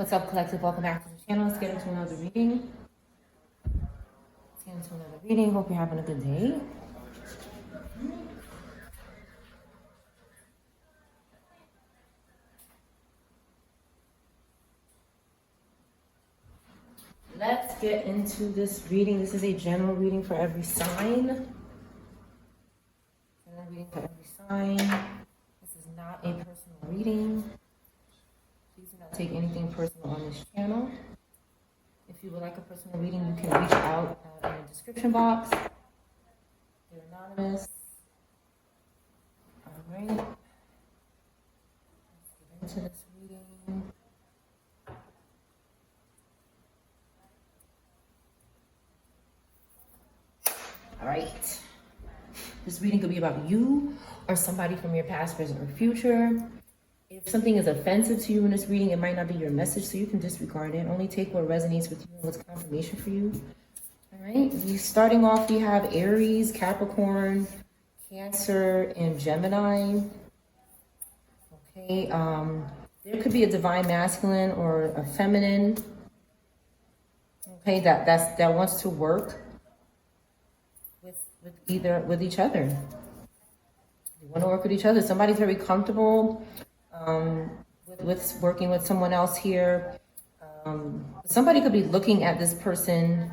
What's up, collective? Welcome back to the channel. Let's get into another reading. Hope you're having a good day. Let's get into this reading. This is a general reading for every sign. This is not a personal reading. Please do not take anything personal on this channel. If you would like a personal reading, you can reach out in the description box. They're anonymous. All right. Let's get into this reading. All right. This reading could be about you or somebody from your past, present, or future. If something is offensive to you in this reading, it might not be your message, so you can disregard it. Only take what resonates with you and what's confirmation for you. All right. Starting off, we have Aries, Capricorn, Cancer, and Gemini. Okay. There could be a divine masculine or a feminine. Okay, that wants to work with each other. They want to work with each other. Somebody's very comfortable with working with someone else here. Somebody could be looking at this person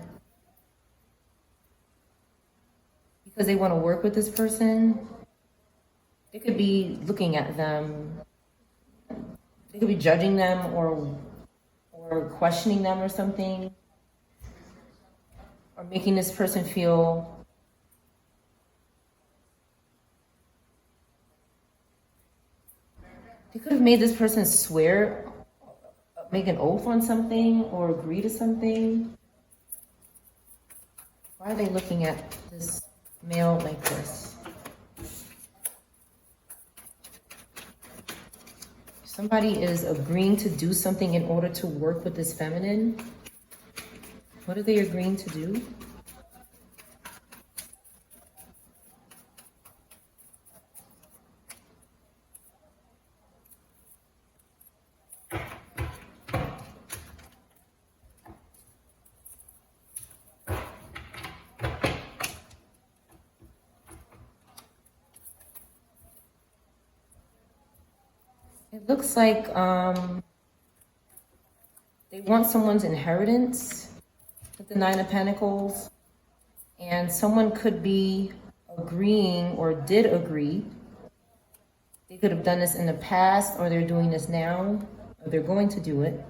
because they want to work with this person. They could be looking at them. They could be judging them or questioning them or something, or making this person feel they could have made this person swear, make an oath on something, or agree to something. Why are they looking at this male like this? Somebody is agreeing to do something in order to work with this feminine. What are they agreeing to do? It looks like they want someone's inheritance with the Nine of Pentacles, and someone could be agreeing or did agree. They could have done this in the past, or they're doing this now, or they're going to do it.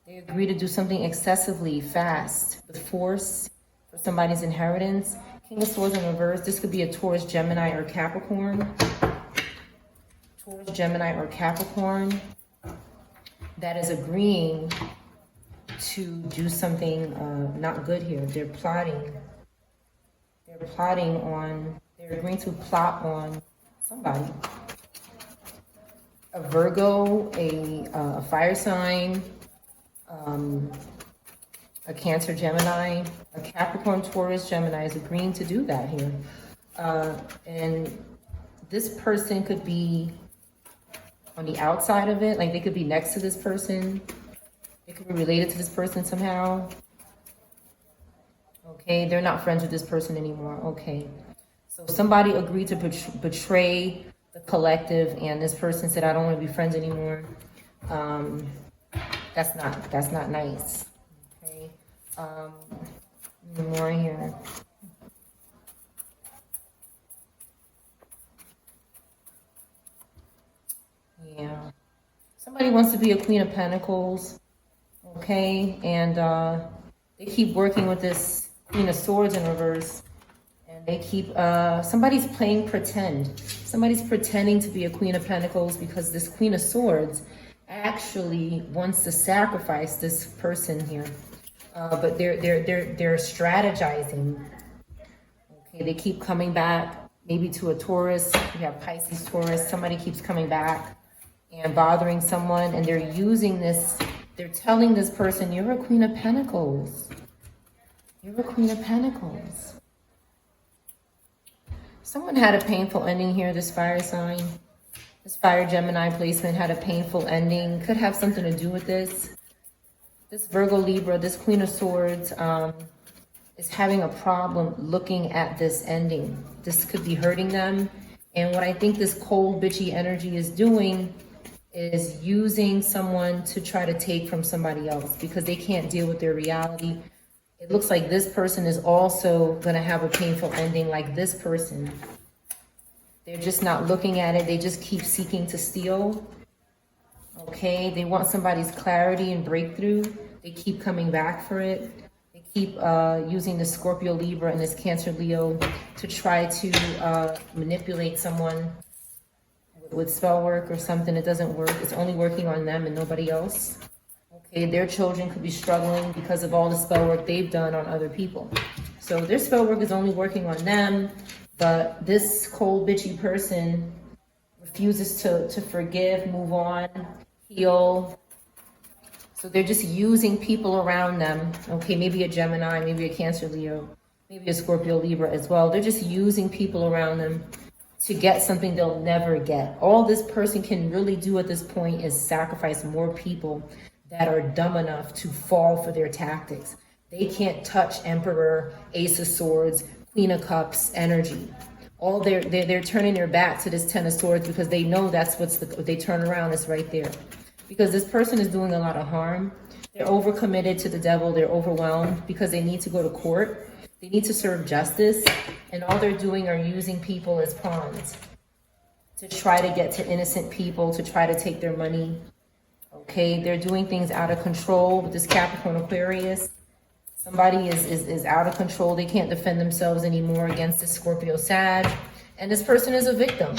They agree to do something excessively fast with force for somebody's inheritance. King of Swords in reverse. This could be a Taurus, Gemini, or Capricorn. Taurus, Gemini, or Capricorn that is agreeing to do something not good here. They're plotting. They're agreeing to plot on somebody. A Virgo, a fire sign, a Cancer, Gemini, a Capricorn, Taurus, Gemini is agreeing to do that here. And this person could be on the outside of it, like they could be next to this person. They could be related to this person somehow. Okay, they're not friends with this person anymore. Okay, so somebody agreed to betray the collective, and this person said, "I don't want to be friends anymore." That's not nice. Okay, more here. Yeah. Somebody wants to be a Queen of Pentacles, okay? And they keep working with this Queen of Swords in reverse. And they keep, somebody's playing pretend. Somebody's pretending to be a Queen of Pentacles because this Queen of Swords actually wants to sacrifice this person here. But they're strategizing. Okay, they keep coming back, maybe to a Taurus. We have Pisces, Taurus. Somebody keeps coming back and bothering someone, and they're using this, they're telling this person, you're a Queen of Pentacles. You're a Queen of Pentacles. Someone had a painful ending here, this fire sign. This fire Gemini placement had a painful ending. Could have something to do with this. This Virgo Libra, this Queen of Swords, is having a problem looking at this ending. This could be hurting them. And what I think this cold, bitchy energy is doing is using someone to try to take from somebody else because they can't deal with their reality. It looks like this person is also going to have a painful ending like this person. They're just not looking at it. They just keep seeking to steal. Okay, they want somebody's clarity and breakthrough. They keep coming back for it. They keep using the Scorpio, Libra, and this Cancer, Leo to try to manipulate someone with spell work or something. It doesn't work. It's only working on them and nobody else. Okay, their children could be struggling because of all the spell work they've done on other people. So their spell work is only working on them, but this cold, bitchy person refuses to forgive, move on, heal. So they're just using people around them. Okay, maybe a Gemini, maybe a Cancer, Leo, maybe a Scorpio, Libra as well. They're just using people around them to get something they'll never get. All this person can really do at this point is sacrifice more people that are dumb enough to fall for their tactics. They can't touch Emperor, Ace of Swords, Queen of Cups energy. All they're turning their back to this Ten of Swords because they know that's they turn around, it's right there. Because this person is doing a lot of harm. They're overcommitted to the devil. They're overwhelmed because they need to go to court. They need to serve justice. And all they're doing are using people as pawns to try to get to innocent people, to try to take their money. Okay, they're doing things out of control with this Capricorn, Aquarius. Somebody is out of control. They can't defend themselves anymore against this Scorpio, Sag. And this person is a victim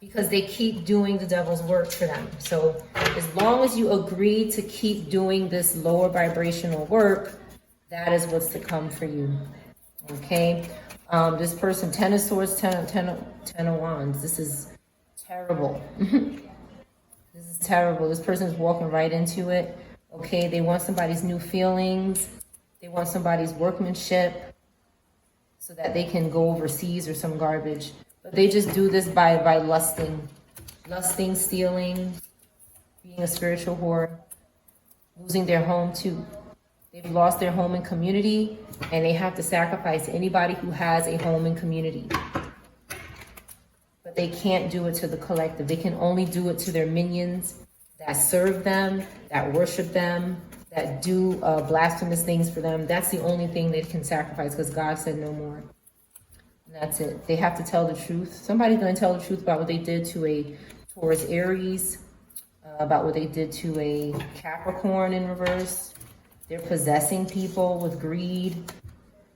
because they keep doing the devil's work for them. So as long as you agree to keep doing this lower vibrational work, that is what's to come for you. Okay, this person, Ten of Swords, Ten of Wands. This is terrible. This is terrible. This person is walking right into it. Okay, they want somebody's new feelings. They want somebody's workmanship so that they can go overseas or some garbage. But they just do this by lusting, stealing, being a spiritual whore, losing their home too. They've lost their home and community, and they have to sacrifice anybody who has a home and community. But they can't do it to the collective. They can only do it to their minions that serve them, that worship them, that do blasphemous things for them. That's the only thing they can sacrifice because God said no more. And that's it. They have to tell the truth. Somebody's going to tell the truth about what they did to a Taurus, Aries, about what they did to a Capricorn in reverse. They're possessing people with greed,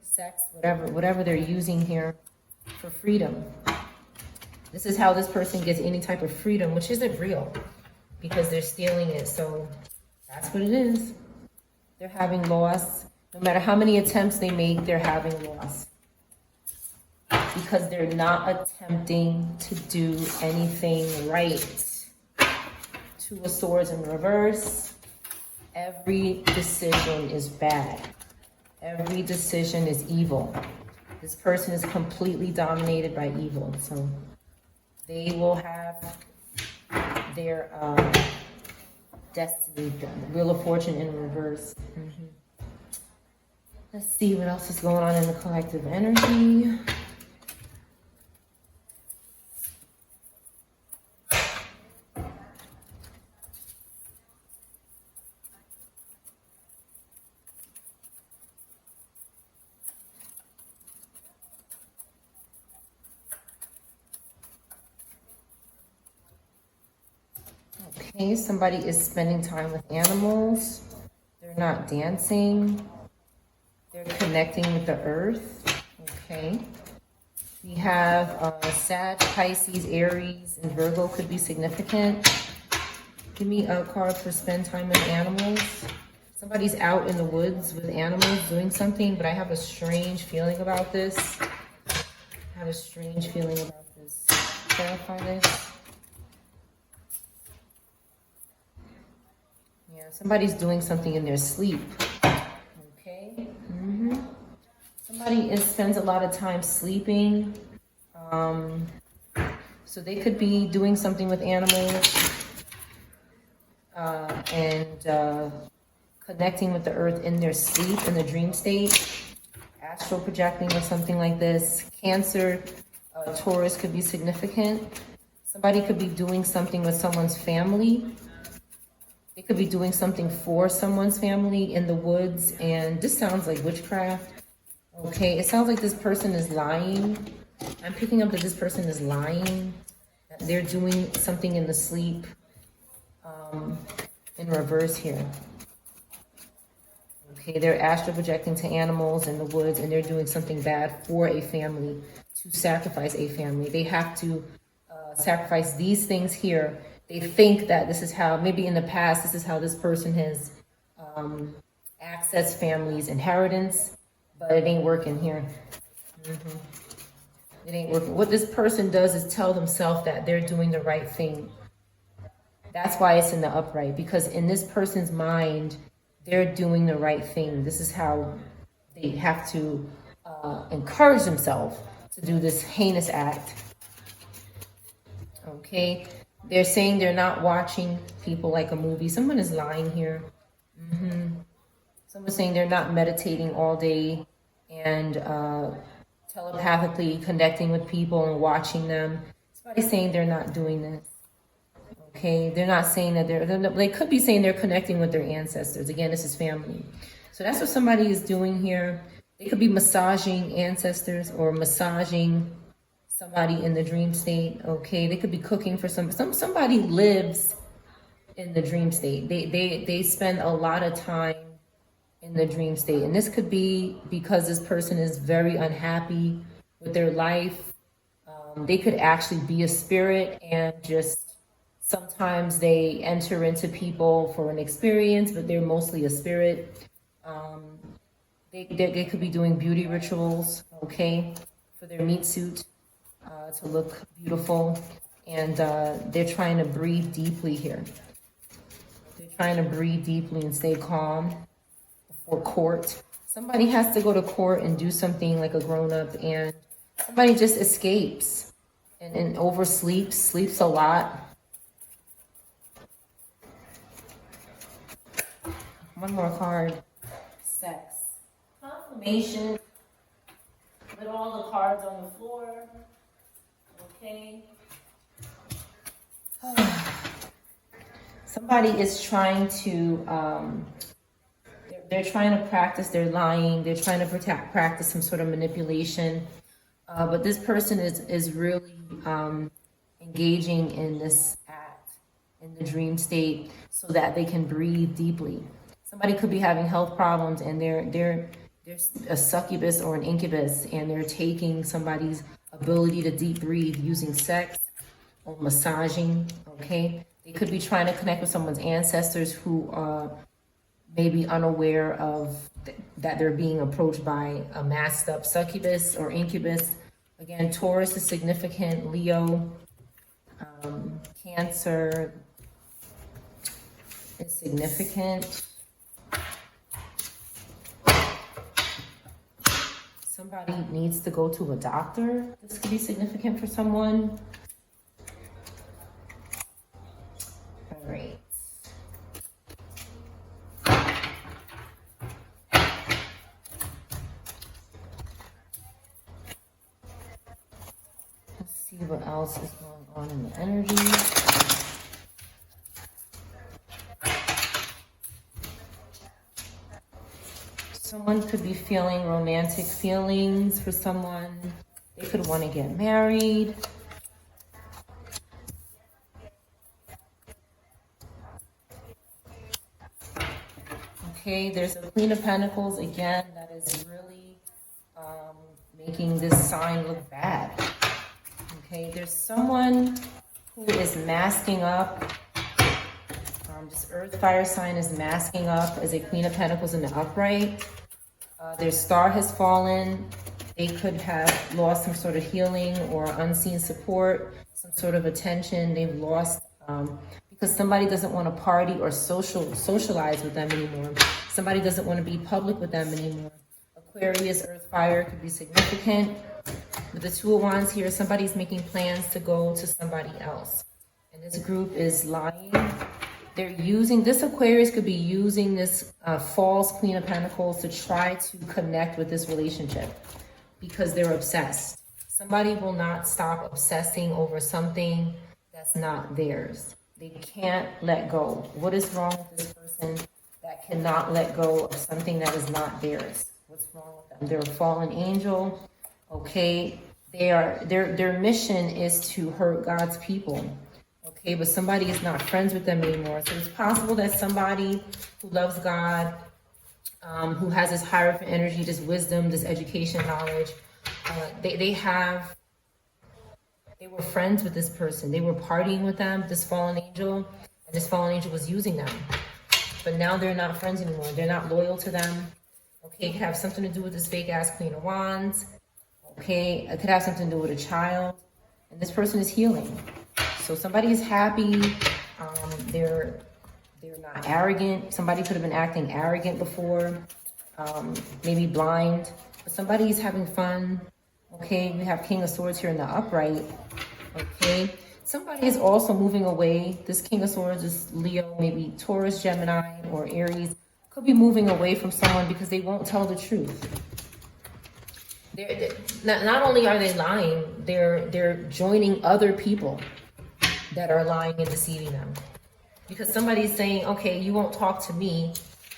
sex, whatever they're using here for freedom. This is how this person gets any type of freedom, which isn't real because they're stealing it. So that's what it is. They're having loss. No matter how many attempts they make, they're having loss because they're not attempting to do anything right. Two of Swords in reverse. Every decision is bad. Every decision is evil. This person is completely dominated by evil. So they will have their destiny done. Wheel of Fortune in reverse. Let's see what else is going on in the collective energy. Okay, somebody is spending time with animals. They're not dancing. They're connecting with the earth. Okay. We have Sag, Pisces, Aries, and Virgo could be significant. Give me a card for spend time with animals. Somebody's out in the woods with animals doing something, but I have a strange feeling about this. I have a strange feeling about this. Clarify this. Yeah, somebody's doing something in their sleep. Okay. Somebody spends a lot of time sleeping. So they could be doing something with animals and connecting with the earth in their sleep, in the dream state, astral projecting or something like this. Cancer, Taurus could be significant. Somebody could be doing something with someone's family. They could be doing something for someone's family in the woods, and this sounds like witchcraft. Okay, it sounds like this person is lying. I'm picking up that this person is lying. They're doing something in the sleep, in reverse here. Okay, they're astral projecting to animals in the woods, and they're doing something bad for a family, to sacrifice a family. They have to sacrifice these things here. They think that this is how, maybe in the past, this is how this person has accessed family's inheritance, but it ain't working here. It ain't working. What this person does is tell themselves that they're doing the right thing. That's why it's in the upright, because in this person's mind, they're doing the right thing. This is how they have to encourage themselves to do this heinous act. Okay, they're saying they're not watching people like a movie. Someone is lying here. Someone's saying they're not meditating all day and telepathically connecting with people and watching them. Somebody's saying they're not doing this. Okay, they're not saying that they could be saying they're connecting with their ancestors. Again, this is family. So that's what somebody is doing here. They could be massaging ancestors or massaging somebody in the dream state. Okay, they could be cooking for somebody lives in the dream state. They spend a lot of time in the dream state, and this could be because this person is very unhappy with their life. They could actually be a spirit, and just sometimes they enter into people for an experience, but they're mostly a spirit. They could be doing beauty rituals, okay, for their meat suit to look beautiful, and they're trying to breathe deeply here. They're trying to breathe deeply and stay calm before court. Somebody has to go to court and do something like a grown-up, and somebody just escapes and oversleeps, sleeps a lot. One more card. Sex. Confirmation. With all the cards on the floor. Okay. Somebody is trying to, they're trying to practice their lying. They're trying to practice some sort of manipulation. But this person is really engaging in this act in the dream state so that they can breathe deeply. Somebody could be having health problems, and they're a succubus or an incubus, and they're taking somebody's ability to deep breathe using sex or massaging. Okay, they could be trying to connect with someone's ancestors who may be unaware of that they're being approached by a masked up succubus or incubus. Again, Taurus is significant. Leo, Cancer is significant. Somebody needs to go to a doctor. This could be significant for someone. All right. Let's see what else is going on in the energy. Someone could be feeling romantic feelings for someone. They could want to get married. Okay, there's a Queen of Pentacles again that is really making this sign look bad. Okay, there's someone who is masking up. This earth fire sign is masking up as a Queen of Pentacles in the upright. Their star has fallen. They could have lost some sort of healing or unseen support, some sort of attention. They've lost because somebody doesn't want to party or socialize with them anymore. Somebody doesn't want to be public with them anymore. Aquarius, earth fire could be significant. With the Two of Wands here, somebody's making plans to go to somebody else. And this group is lying. They're using, this Aquarius could be using this false Queen of Pentacles to try to connect with this relationship because they're obsessed. Somebody will not stop obsessing over something that's not theirs. They can't let go. What is wrong with this person that cannot let go of something that is not theirs? What's wrong with them? They're a fallen angel. Okay, their mission is to hurt God's people. Okay, but somebody is not friends with them anymore. So it's possible that somebody who loves God, who has this higher energy, this wisdom, this education, knowledge, they were friends with this person. They were partying with them, this fallen angel, and this fallen angel was using them. But now they're not friends anymore. They're not loyal to them. Okay, it could have something to do with this fake ass Queen of Wands. Okay, it could have something to do with a child. And this person is healing. So somebody is happy. They're not arrogant. Somebody could have been acting arrogant before. Maybe blind. But somebody is having fun. Okay, we have King of Swords here in the upright. Okay, somebody is also moving away. This King of Swords is Leo, maybe Taurus, Gemini, or Aries. Could be moving away from someone because they won't tell the truth. Not only are they lying, they're joining other people that are lying and deceiving them. Because somebody's saying, okay, you won't talk to me.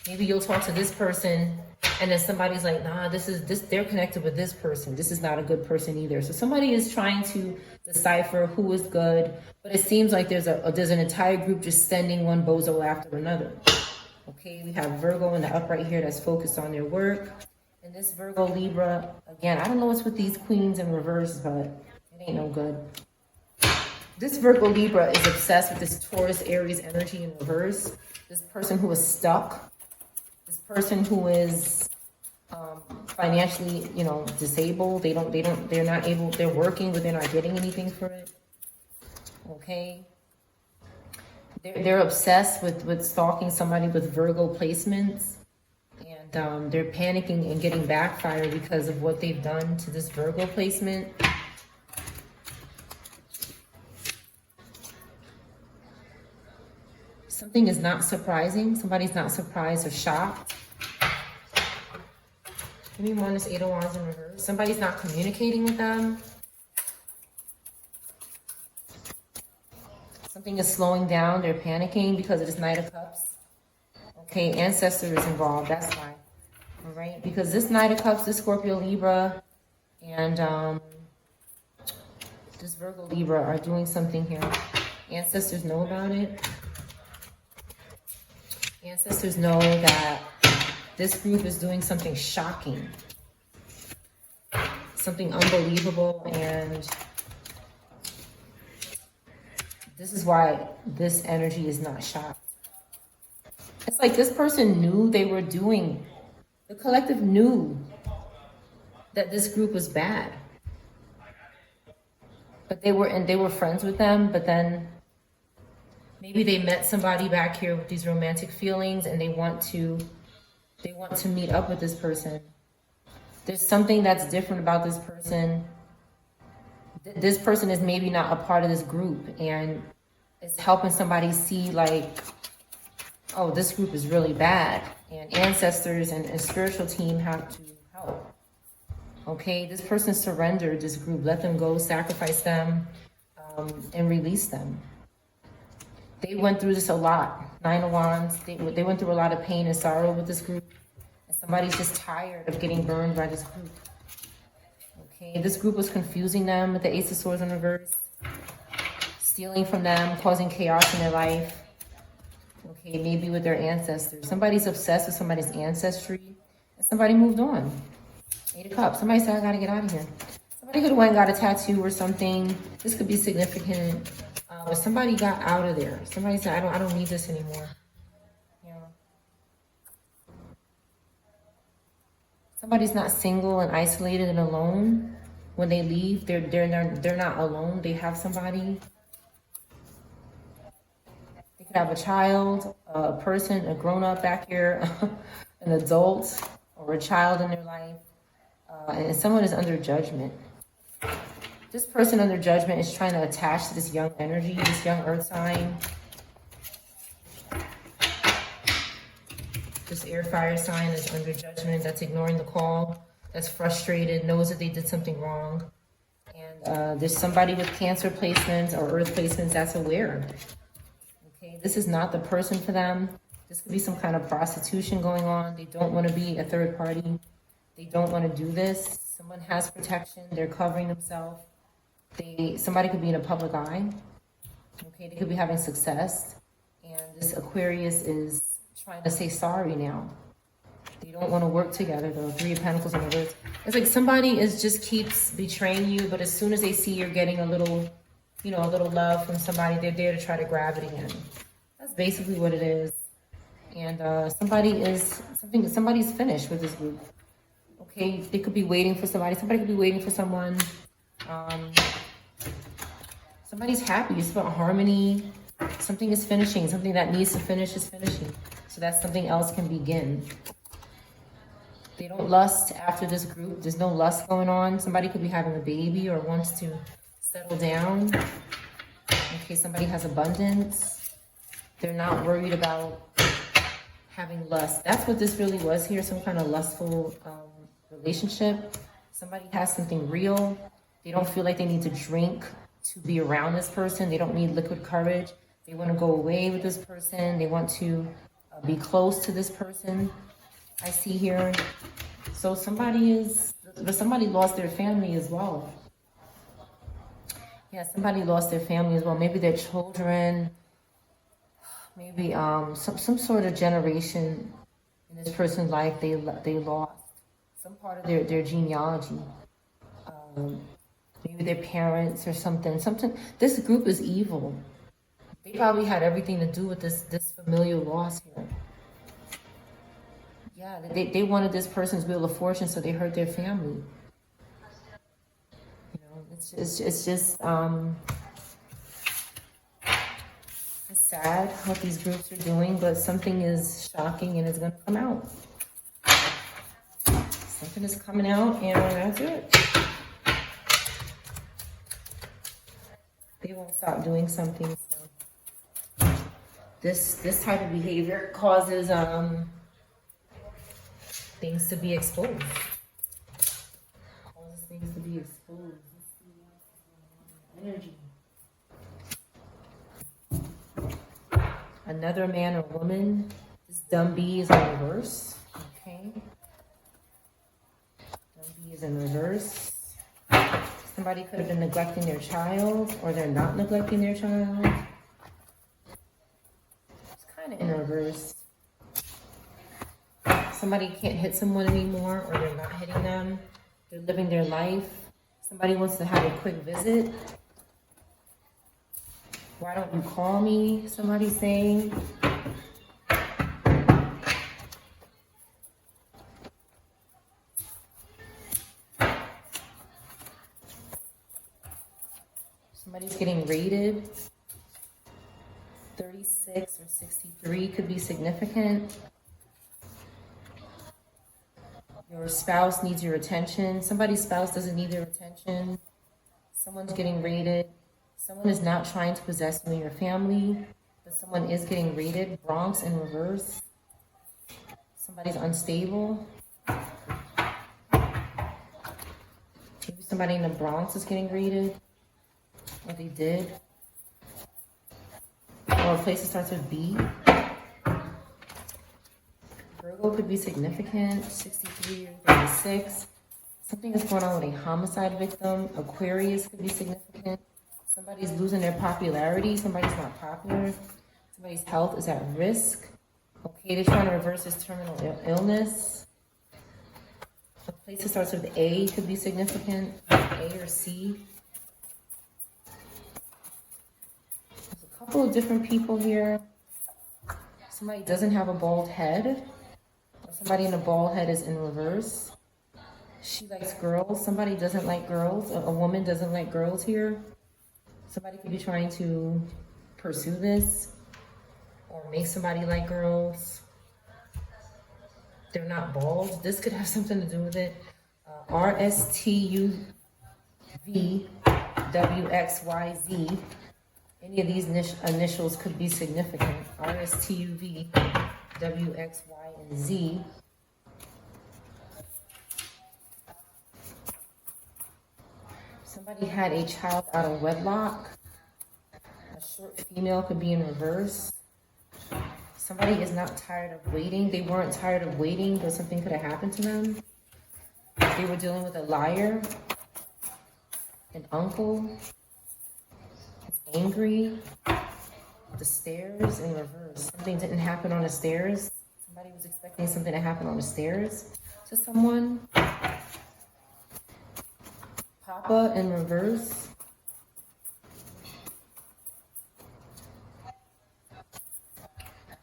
Maybe you'll talk to this person. And then somebody's like, nah, they're connected with this person. This is not a good person either. So somebody is trying to decipher who is good. But it seems like there's an entire group just sending one bozo after another. Okay, we have Virgo in the upright here that's focused on their work. And this Virgo Libra, again, I don't know what's with these queens in reverse, but it ain't no good. This Virgo Libra is obsessed with this Taurus Aries energy in reverse. This person who is stuck. This person who is financially, disabled. They're not able, they're working, but they're not getting anything for it. Okay. They're obsessed with stalking somebody with Virgo placements. And they're panicking and getting backfired because of what they've done to this Virgo placement. Something is not surprising. Somebody's not surprised or shocked. Give me one, this Eight of Wands in reverse. Somebody's not communicating with them. Something is slowing down. They're panicking because of this Knight of Cups. Okay, ancestor is involved. That's why. All right, because this Knight of Cups, this Scorpio Libra, and this Virgo Libra are doing something here. Ancestors know about it. Ancestors know that this group is doing something shocking, something unbelievable, and this is why this energy is not shocked. It's like this person knew they were doing, the collective knew that this group was bad, but they were friends with them, but then maybe they met somebody back here with these romantic feelings and they want to meet up with this person. There's something that's different about this person. This person is maybe not a part of this group, and it's helping somebody see like, oh, this group is really bad. And ancestors and spiritual team have to help. Okay, this person surrendered this group. Let them go, sacrifice them, and release them. They went through this a lot. Nine of Wands. They went through a lot of pain and sorrow with this group. And somebody's just tired of getting burned by this group. Okay, this group was confusing them with the Ace of Swords in reverse. Stealing from them, causing chaos in their life. Okay, maybe with their ancestors. Somebody's obsessed with somebody's ancestry. And somebody moved on. Eight of Cups. Somebody said, I gotta get out of here. Somebody could have went and got a tattoo or something. This could be significant. But somebody got out of there. Somebody said, I don't need this anymore. Yeah. Somebody's not single and isolated and alone. When they leave, they're not alone. They have somebody. They could have a child, a person, a grown-up back here, an adult, or a child in their life. And someone is under judgment. This person under judgment is trying to attach to this young energy, this young earth sign. This air fire sign is under judgment, that's ignoring the call, that's frustrated, knows that they did something wrong. And there's somebody with Cancer placements or earth placements that's aware. Okay, this is not the person for them. This could be some kind of prostitution going on. They don't want to be a third party. They don't want to do this. Someone has protection. They're covering themselves. Somebody could be in a public eye. Okay, they could be having success. And this Aquarius is trying to say sorry now. They don't want to work together though. Three of Pentacles in reverse. It's like somebody just keeps betraying you, but as soon as they see you're getting a little, a little love from somebody, they're there to try to grab it again. That's basically what it is. And somebody's finished with this group. Okay, they could be waiting for somebody. Somebody could be waiting for someone. Somebody's happy. It's about harmony. Something is finishing. Something that needs to finish is finishing. So that something else can begin. They don't lust after this group. There's no lust going on. Somebody could be having a baby or wants to settle down. Okay, somebody has abundance. They're not worried about having lust. That's what this really was here. Some kind of lustful relationship. Somebody has something real. They don't feel like they need to drink to be around this person. They don't need liquid courage. They want to go away with this person. They want to be close to this person. I see here. So somebody lost their family as well. Yeah, somebody lost their family as well. Maybe their children. Maybe some sort of generation in this person's life they lost. Some part of their genealogy. Maybe their parents or something. This group is evil. They probably had everything to do with this familial loss here. Yeah, they wanted this person's wheel of fortune, so they hurt their family. It's just it's sad what these groups are doing, but something is shocking and it's going to come out. Something is coming out, and that's it. They won't stop doing something. So this type of behavior causes things to be exposed. Causes things to be exposed. Energy. Another man or woman. This dumb bee is in reverse. Okay. Dumb bee is in reverse. Somebody could have been neglecting their child, or they're not neglecting their child. It's kind of in reverse. Somebody can't hit someone anymore, or they're not hitting them. They're living their life. Somebody wants to have a quick visit. Why don't you call me? Somebody's saying. Somebody's getting rated. 36 or 63 could be significant. Your spouse needs your attention. Somebody's spouse doesn't need their attention. Someone's getting rated. Someone is not trying to possess you and your family, but someone is getting rated. Bronx in reverse. Somebody's unstable. Maybe somebody in the Bronx is getting rated. Or they did. Or a place that starts with B. Virgo could be significant. 63 or 36. Something is going on with a homicide victim. Aquarius could be significant. Somebody's losing their popularity. Somebody's not popular. Somebody's health is at risk. Okay, they're trying to reverse this terminal illness. A place that starts with A could be significant. A or C. There's a couple of different people here. Somebody doesn't have a bald head. Or somebody in a bald head is in reverse. She likes girls. Somebody doesn't like girls. A woman doesn't like girls here. Somebody could be trying to pursue this or make somebody like girls. They're not bald. This could have something to do with it. RSTUV WXYZ. Any of these initials could be significant. RSTUV, WXY, and Z. Somebody had a child out of wedlock. A short female could be in reverse. Somebody is not tired of waiting. They weren't tired of waiting, but something could have happened to them. They were dealing with a liar, an uncle, is angry, the stairs in reverse. Something didn't happen on the stairs. Somebody was expecting something to happen on the stairs to someone. Papa in reverse.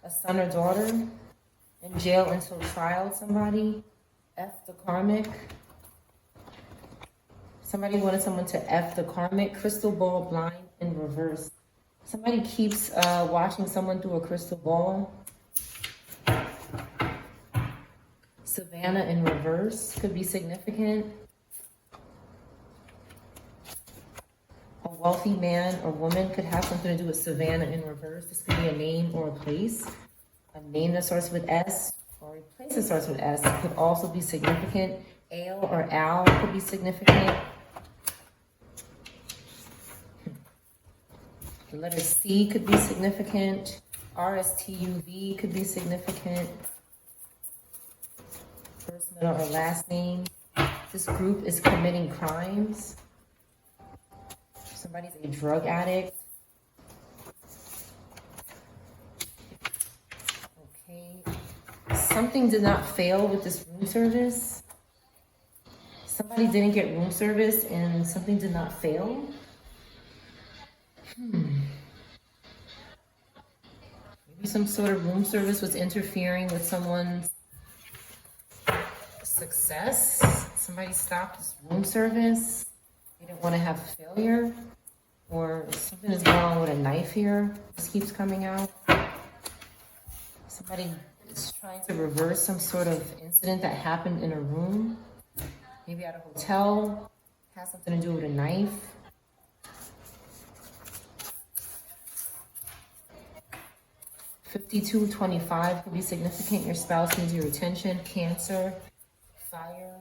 A son or daughter in jail until trial. Somebody. F the karmic. Somebody wanted someone to F the karmic. Crystal ball blind in reverse. Somebody keeps watching someone through a crystal ball. Savannah in reverse could be significant. A wealthy man or woman could have something to do with Savannah in reverse. This could be a name or a place. A name that starts with S or a place that starts with S could also be significant. Ale or Al could be significant. The letter C could be significant. RSTUV could be significant. First, middle, or last name. This group is committing crimes. Somebody's a drug addict. Okay. Something did not fail with this room service. Somebody didn't get room service and something did not fail. Maybe some sort of room service was interfering with someone's success. Somebody stopped this room service. They didn't want to have failure. Or something is going on with a knife here. This keeps coming out. Somebody is trying to reverse some sort of incident that happened in a room. Maybe at a hotel. Has something to do with a knife. $52.25 could be significant. Your spouse needs your attention. Cancer, fire.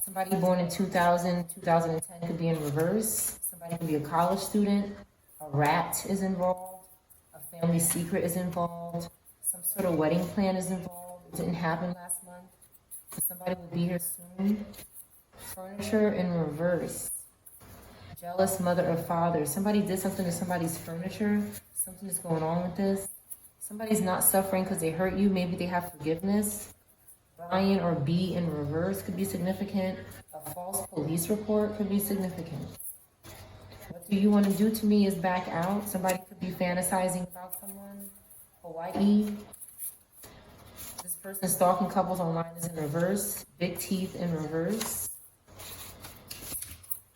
Somebody born in 2000, 2010 could be in reverse. Somebody could be a college student. A rat is involved. A family secret is involved. Some sort of wedding plan is involved. It didn't happen last month. Somebody will be here soon. Furniture in reverse. Jealous mother or father. Somebody did something to somebody's furniture. Something is going on with this. Somebody's not suffering because they hurt you. Maybe they have forgiveness. Brian or B in reverse could be significant. A false police report could be significant. What do you want to do to me is back out. Somebody could be fantasizing about someone. Hawaii. This person stalking couples online is in reverse. Big teeth in reverse.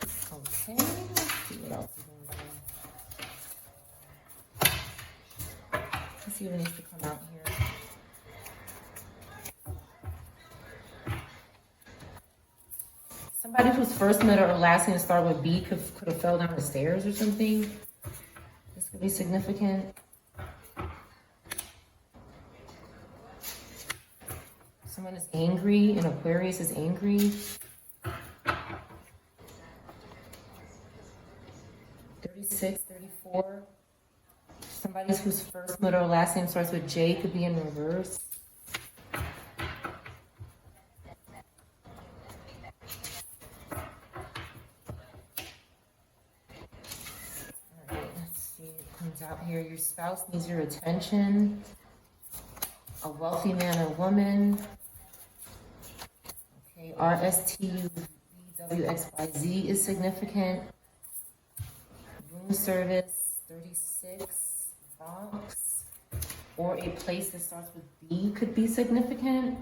Okay, let's see what else is going on. Let's see what needs to come out here. Somebody whose first, middle, or last name start with B could have fell down the stairs or something. This could be significant. Someone is angry, and Aquarius is angry. 36, 34. Somebody whose first, middle, or last name starts with J could be in reverse. Out here, your spouse needs your attention. A wealthy man or woman. Okay, RSTUVWXYZ is significant. Room service, 36, Bronx, or a place that starts with B could be significant.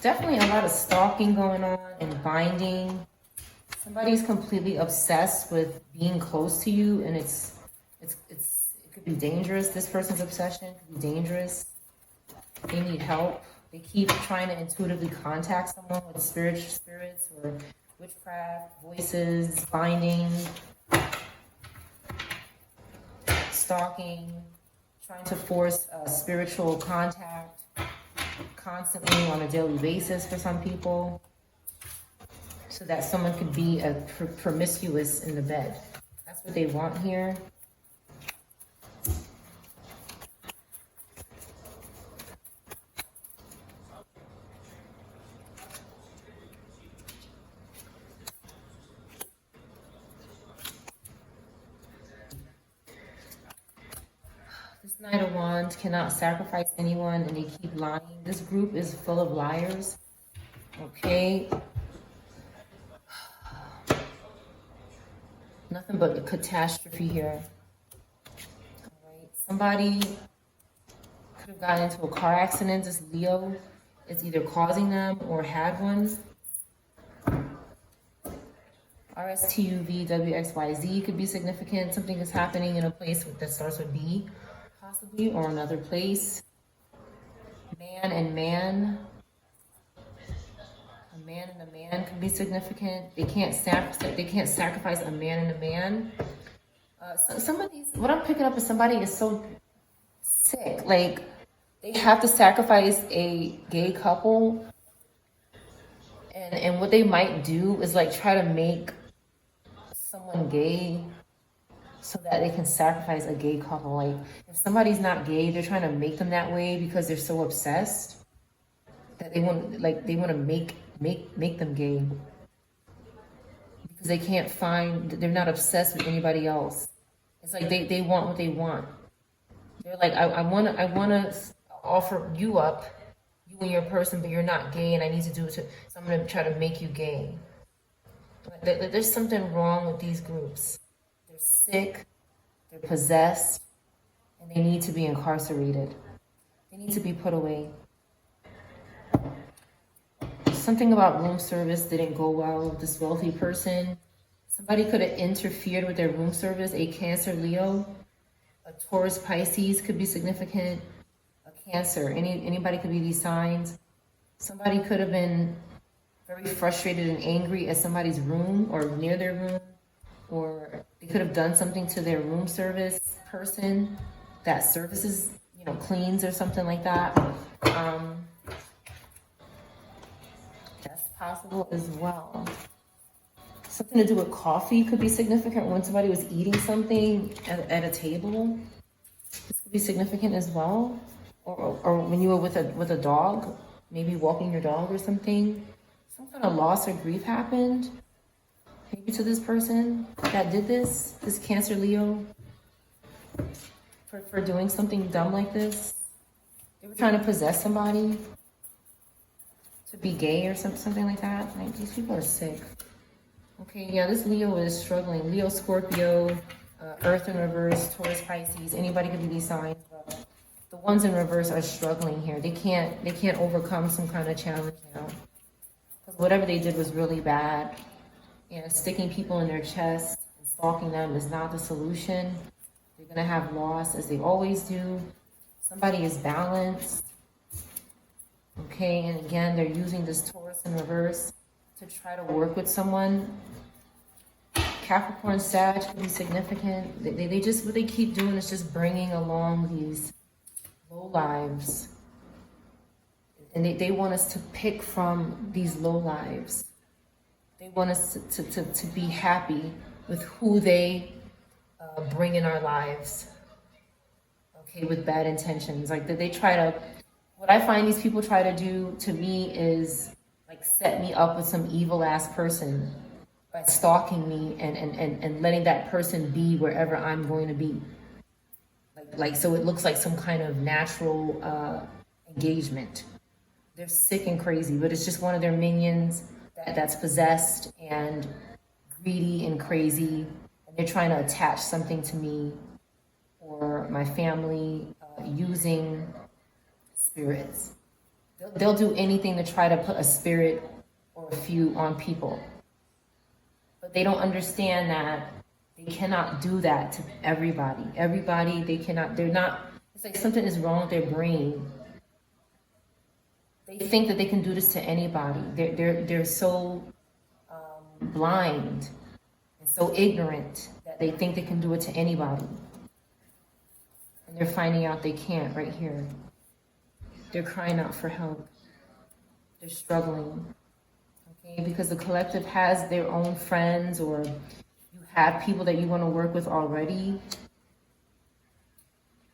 definitely a lot of stalking going on and binding. Somebody's completely obsessed with being close to you, and it could be dangerous. This person's obsession could be dangerous. They need help. They keep trying to intuitively contact someone with spirits or witchcraft, voices, binding, stalking, trying to force spiritual contact constantly on a daily basis for some people, so that someone could be promiscuous in the bed. That's what they want here. This Knight of Wands cannot sacrifice anyone, and they keep lying. This group is full of liars. Okay. Nothing but a catastrophe here. All right. Somebody could have gotten into a car accident. This Leo is either causing them or had one. RSTUVWXYZ could be significant. Something is happening in a place that starts with B, possibly, or another place. Man and man. A man and a man could be significant. They can't sacrifice a man and a man. Somebody's, what I'm picking up is somebody is so sick. Like, they have to sacrifice a gay couple. And what they might do is like try to make someone gay so that they can sacrifice a gay couple. Like, if somebody's not gay, they're trying to make them that way because they're so obsessed that they want to make them gay, because they can't find, they're not obsessed with anybody else. It's like they want what they want. They're like, I want to offer you up, you and your person, but you're not gay, and I need to do it, so I'm going to try to make you gay. There's something wrong with these groups. They're sick, they're possessed, and they need to be incarcerated. They need to be put away. Something about room service didn't go well with this wealthy person. Somebody could have interfered with their room service. A Cancer Leo, a Taurus Pisces could be significant. A Cancer, anybody could be these signs. Somebody could have been very frustrated and angry at somebody's room or near their room, or they could have done something to their room service person that services, cleans or something like that. That's possible as well. Something to do with coffee could be significant. When somebody was eating something at a table, this could be significant as well. Or when you were with a dog, maybe walking your dog or something. Some kind of loss or grief happened, maybe to this person that did this Cancer Leo, for doing something dumb like this. They were trying to possess somebody to be gay or something like that. Like, these people are sick. Okay, yeah, this Leo is struggling. Leo, Scorpio, Earth in reverse, Taurus, Pisces. Anybody could be these signs, but the ones in reverse are struggling here. They can't overcome some kind of challenge now. Because whatever they did was really bad. Sticking people in their chest and stalking them is not the solution. They're going to have loss, as they always do. Somebody is balanced. Okay, and again, they're using this Taurus in reverse to try to work with someone. Capricorn, Sag could be significant. They just, what they keep doing is just bringing along these low lives. And they want us to pick from these low lives. They want us to be happy with who they bring in our lives. Okay, with bad intentions. Like, they try to, what I find these people try to do to me is like set me up with some evil ass person by stalking me and letting that person be wherever I'm going to be. Like so it looks like some kind of natural engagement. They're sick and crazy, but it's just one of their minions that's possessed and greedy and crazy, and they're trying to attach something to me or my family using spirits. They'll do anything to try to put a spirit or a few on people. But they don't understand that they cannot do that to everybody. Everybody, they cannot, they're not, it's like something is wrong with their brain. They think that they can do this to anybody. They're so blind and so ignorant that they think they can do it to anybody. And they're finding out they can't right here. They're crying out for help. They're struggling. Okay, because the collective has their own friends, or you have people that you want to work with already.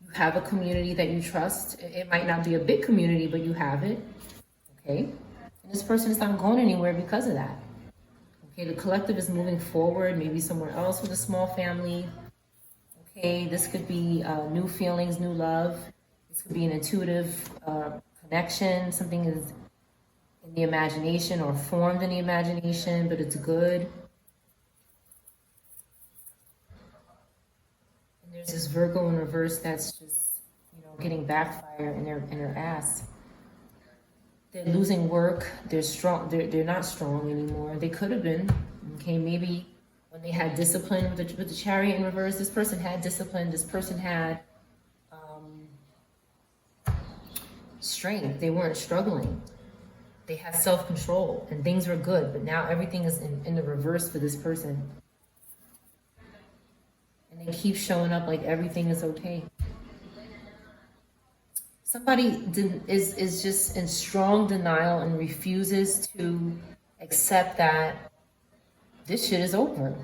You have a community that you trust. It might not be a big community, but you have it. Okay, and this person is not going anywhere because of that. Okay, the collective is moving forward, maybe somewhere else with a small family. Okay, this could be new feelings, new love. This could be an intuitive connection. Something is in the imagination or formed in the imagination, but it's good. And there's this Virgo in reverse that's just, getting backfire in their ass. They're losing work. They're strong. They're not strong anymore. They could have been. Okay, maybe when they had discipline with the Chariot in reverse, this person had discipline. This person had strength. They weren't struggling. They had self-control and things were good. But now everything is in the reverse for this person. And they keep showing up like everything is okay. Somebody is just in strong denial and refuses to accept that this shit is over.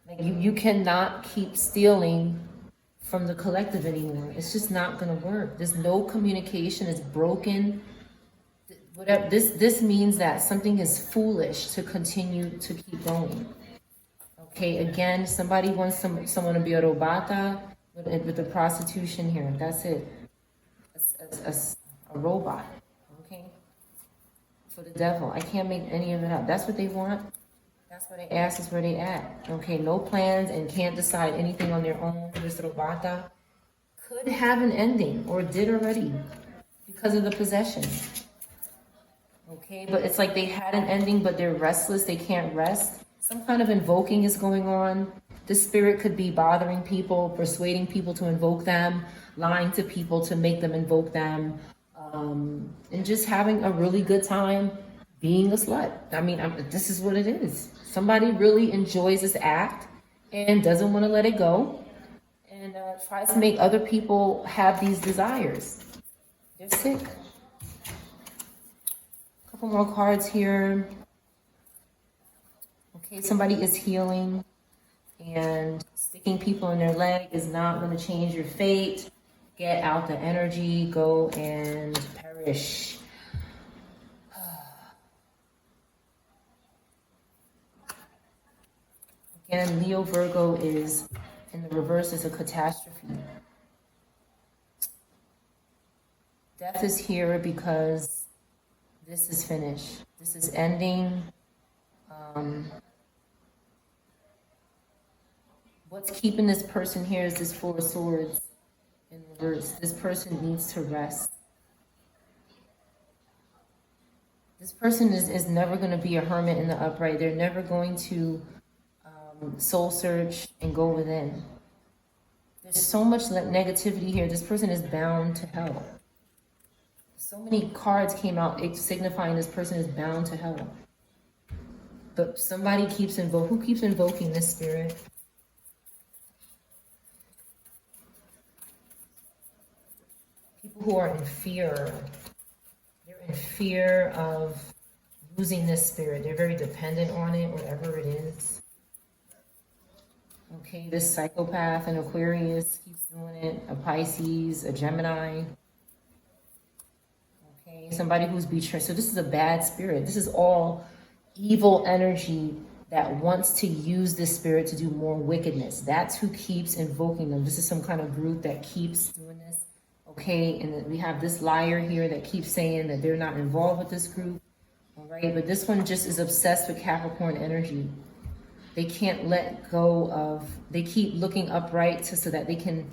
Like you cannot keep stealing from the collective anymore. It's just not gonna work. There's no communication. It's broken. Whatever this means that something is foolish to continue to keep going. Okay, again, somebody wants someone to be a robata with the prostitution here. That's it. A robot, okay, for the devil. I can't make any of it up. That's what they want. That's where they ask is where they at. Okay, no plans and can't decide anything on their own. This robata could have an ending or did already because of the possession. Okay, but it's like they had an ending, but they're restless. They can't rest. Some kind of invoking is going on. This spirit could be bothering people, persuading people to invoke them, lying to people to make them invoke them, and just having a really good time being a slut. I mean, this is what it is. Somebody really enjoys this act and doesn't want to let it go, and tries to make other people have these desires. They're sick. A couple more cards here. Okay, somebody is healing. And sticking people in their leg is not going to change your fate. Get out the energy. Go and perish. Again, Leo Virgo is in the reverse is a catastrophe. Death is here because this is finished. This is ending. What's keeping this person here is this Four of Swords in reverse. This person needs to rest. This person is never going to be a hermit in the upright. They're never going to soul search and go within. There's so much negativity here. This person is bound to hell. So many cards came out signifying this person is bound to hell. But somebody keeps invoking. Who keeps invoking this spirit? People who are in fear. They're in fear of losing this spirit. They're very dependent on it, whatever it is. Okay, this psychopath, an Aquarius keeps doing it. A Pisces, a Gemini. Okay, somebody who's betrayed. So this is a bad spirit. This is all evil energy that wants to use this spirit to do more wickedness. That's who keeps invoking them. This is some kind of group that keeps doing this. Okay, and then we have this liar here that keeps saying that they're not involved with this group. All right, but this one just is obsessed with Capricorn energy. They can't let go of, they keep looking upright so that they can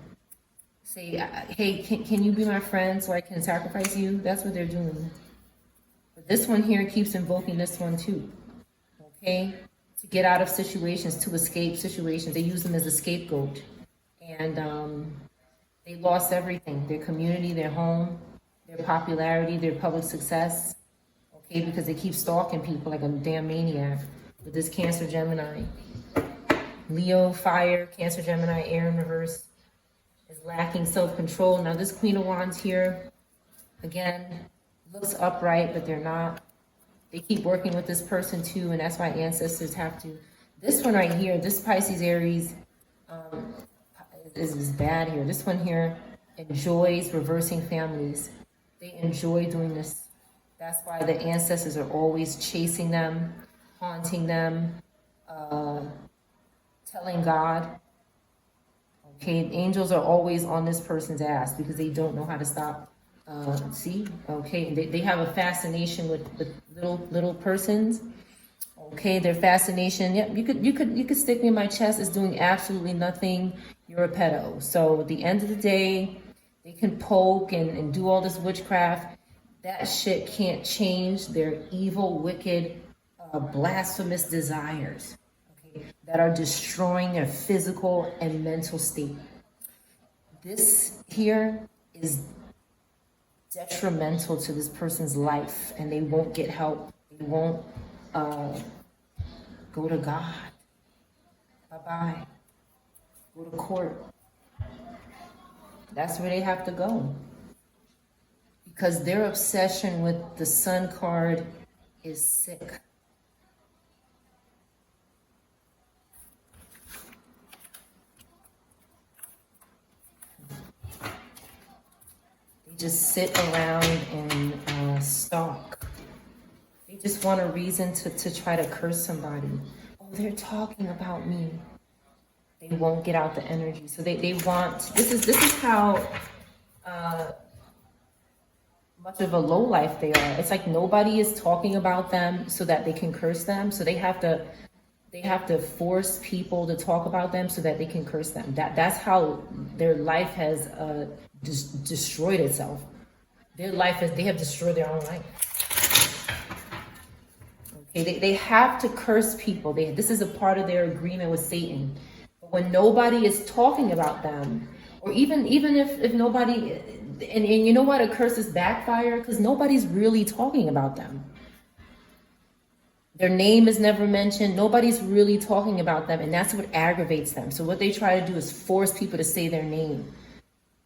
say, hey, can you be my friend so I can sacrifice you? That's what they're doing. But this one here keeps invoking this one too, okay? To get out of situations, to escape situations. They use them as a scapegoat. And they lost everything, their community, their home, their popularity, their public success, okay? Because they keep stalking people like a damn maniac with this Cancer Gemini. Leo, fire, Cancer, Gemini, air in reverse, is lacking self-control. Now this Queen of Wands here, again, looks upright, but they're not. They keep working with this person too, and that's why ancestors have to. This one right here, this Pisces, Aries, is bad here. This one here enjoys reversing families. They enjoy doing this. That's why the ancestors are always chasing them, haunting them, telling God. Okay, angels are always on this person's ass because they don't know how to stop. See, okay, they have a fascination with little persons. Okay, their fascination. Yep, you could stick me in my chest is doing absolutely nothing. You're a pedo. So at the end of the day, they can poke and do all this witchcraft. That shit can't change their evil, wicked, blasphemous desires. That are destroying their physical and mental state. This here is detrimental to this person's life, and they won't get help. They won't go to God. Bye-bye. Go to court. That's where they have to go. Because their obsession with the Sun card is sick. Just sit around and stalk. They just want a reason to try to curse somebody. Oh, they're talking about me. They won't get out the energy. So they want, this is how much of a low life they are. It's like nobody is talking about them so that they can curse them. So they have to force people to talk about them so that they can curse them. That's how their life has destroyed itself. Their life is, they have destroyed their own life. Okay, they have to curse people. This is a part of their agreement with Satan. But when nobody is talking about them, or even if nobody, and you know what, a curses backfire because nobody's really talking about them. Their name is never mentioned. Nobody's really talking about them, and that's what aggravates them. So what they try to do is force people to say their name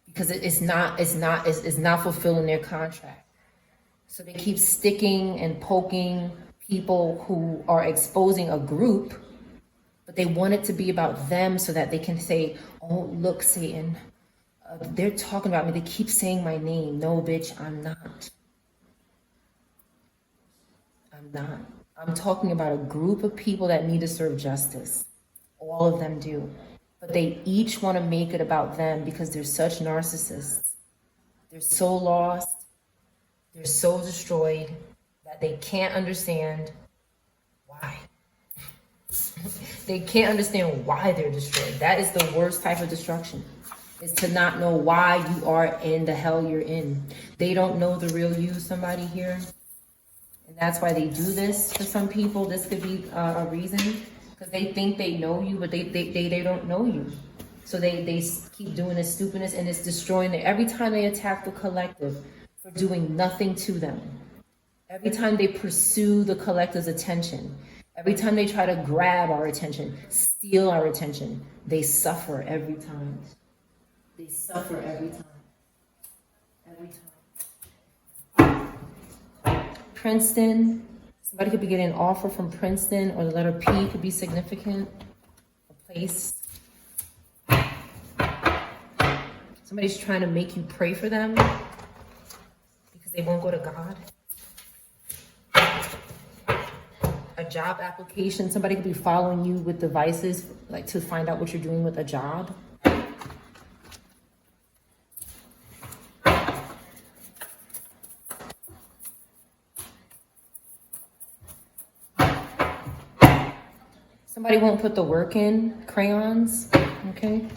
because it's not fulfilling their contract. So they keep sticking and poking people who are exposing a group, but they want it to be about them so that they can say, "Oh, look, Satan, they're talking about me. They keep saying my name." No, bitch, I'm not. I'm not. I'm talking about a group of people that need to serve justice. All of them do. But they each want to make it about them because they're such narcissists. They're so lost. They're so destroyed that they can't understand why. They can't understand why they're destroyed. That is the worst type of destruction, is to not know why you are in the hell you're in. They don't know the real you, somebody here. And that's why they do this for some people. This could be a reason. Because they think they know you, but they don't know you. So they keep doing this stupidness, and it's destroying them. Every time they attack the collective for doing nothing to them. Every time they pursue the collective's attention. Every time they try to grab our attention, steal our attention, they suffer every time. They suffer every time. Every time. Princeton. Somebody could be getting an offer from Princeton, or the letter P could be significant. A place. Somebody's trying to make you pray for them because they won't go to God. A job application. Somebody could be following you with devices, like to find out what you're doing with a job. Somebody won't put the work in, crayons, okay?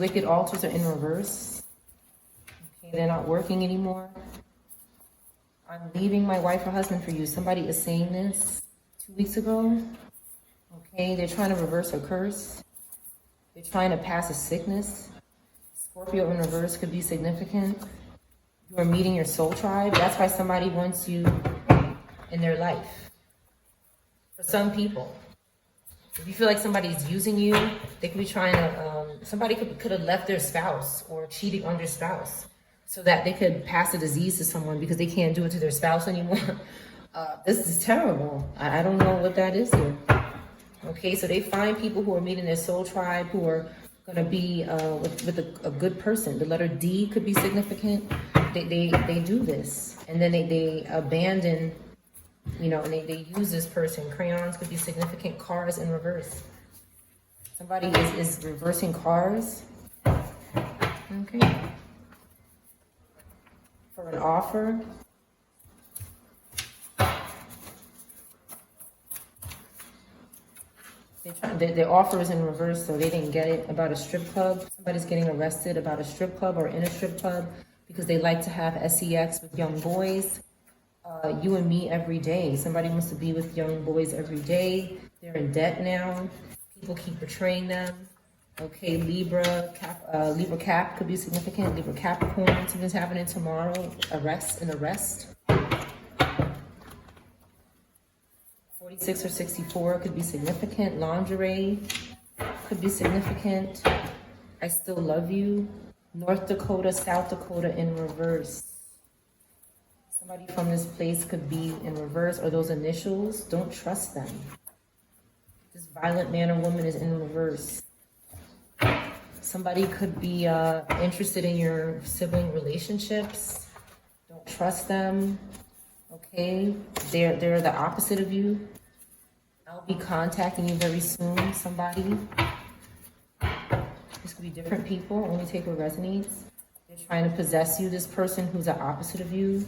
wicked altars are in reverse. Okay, they're not working anymore. I'm leaving my wife or husband for you. Somebody is saying this 2 weeks ago. Okay, they're trying to reverse a curse. They're trying to pass a sickness. Scorpio in reverse could be significant. You are meeting your soul tribe. That's why somebody wants you in their life. For some people. If you feel like somebody's using you, they could be trying to, somebody could have left their spouse or cheated on their spouse so that they could pass a disease to someone because they can't do it to their spouse anymore. This is terrible. I don't know what that is here. Okay, so they find people who are meeting their soul tribe who are going to be with a good person. The letter D could be significant. They do this. And then they abandon, you know, and they use this person. Crayons could be significant. Cars in reverse. Somebody is reversing cars. Okay. For an offer. Their offer is in reverse, so they didn't get it. About a strip club. Somebody's getting arrested about a strip club or in a strip club because they like to have sex with young boys. You and me every day. Somebody wants to be with young boys every day. They're in debt now. People keep betraying them. Okay, Libra Cap could be significant. Libra Capricorn, something's happening tomorrow. An arrest. 46 or 64 could be significant. Lingerie could be significant. I still love you. North Dakota, South Dakota in reverse. Somebody from this place could be in reverse, or those initials. Don't trust them. This violent man or woman is in reverse. Somebody could be interested in your sibling relationships. Don't trust them. Okay, they're the opposite of you. I'll be contacting you very soon, somebody. This could be different people, only take what resonates. They're trying to possess you, this person who's the opposite of you.